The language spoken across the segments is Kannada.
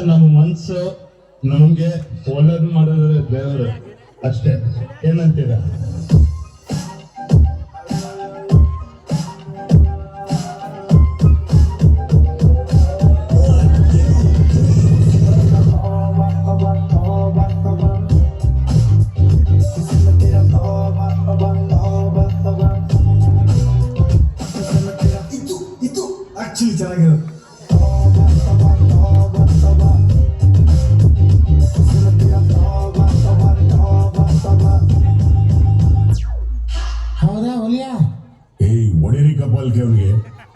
ನಮ್ಮ ಮನ್ಸು ನಮ್ಗೆ ಒಳ್ಳೇದು ಮಾಡೋದ್ರೆ ದೇವರು ಅಷ್ಟೇ. ಏನಂತೀರ? ಇದು ಆಕ್ಚುಲಿ ಚೆನ್ನಾಗಿರೋದು. ಹೌದಾ ಒಲಿಯ? ಒಡಿರಿ ಕಪಾಲ್ಗೆ ಅವನಿಗೆ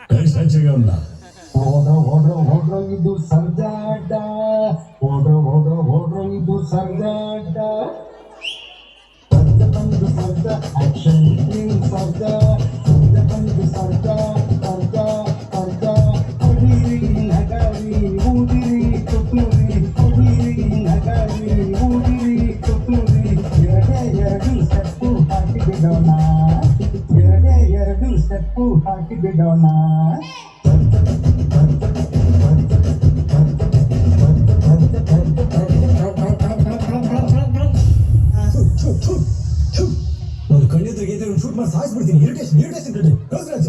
ಕೈ ಸಾಚಿಗೆ ಅವನ್ನ ಓಡ್ರೋ ಇದು ಸರ್ಜಾಟ, ಓಡ್ರೋ ಇದು ಸರ್ಜಾಟ, ಬಂದು ಸರ್ಜ ಆಕ್ಷನ್ ಸರ್ಜ ಬಂದು ಸರ್ಜ ಸರ್ಜ ಸರ್ಜ ಹೊಡಿರಿ ನಗರಿ ಊದಿರಿ ತುತ್ತೂರಿ, ಹೊಡಿರಿ ನಗರಿ ಊದಿರಿ ತುತ್ತೂರಿ. ಎರಡು ಸ್ಟೆಪ್ಪು ಹಾಕಿ ಬಿಡೋಣ, ಎರಡು ಸ್ಟೆಪ್ಪು ಹಾಕಿ ಬಿಡೋಣ. ನಾನು ಕಣ್ಣೆದುರಿಗೆ ಶೂಟ್ ಮಾಡಿ ಸಾಯಿಸ್ಬಿಡ್ತೀನಿ. ಇರಿಟೇಷನ್ ಕಡೆ ಕಳ್ಸ್ರಾಜ.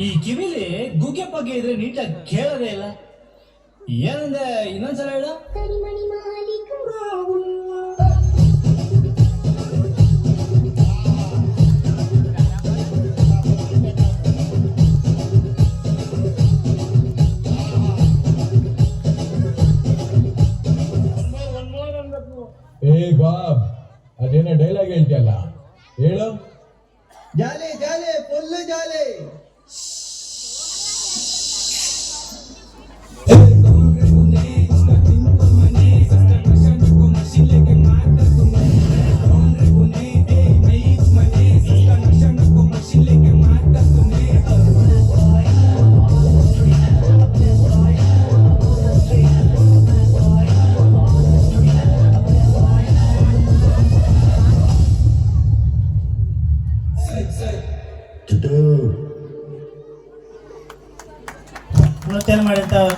ಈ ಕಿವಿಲಿ ಗುಗ್ಗೆ ಪಗ್ಗೆ ಇದ್ರೆ ನೀಟಾಗಿ ಕೇಳೋದೇ ಇಲ್ಲ. ಏನಂದ್ರೆ ಇನ್ನೊಂದ್ಸಲ ಹೇಳ. ಬಾಬ್ ಅದೇನೋ ಡೈಲಾಗ್ ಹೇಳ್ತಿಯಲ್ಲ, ಹೇಳು. ಜಾಲೆ ಜಾಲೆ ಫುಲ್ಲು ಜಾಲೆ. ಮತ್ತೇನ್ ಮಾಡಿರ್ತಾವ?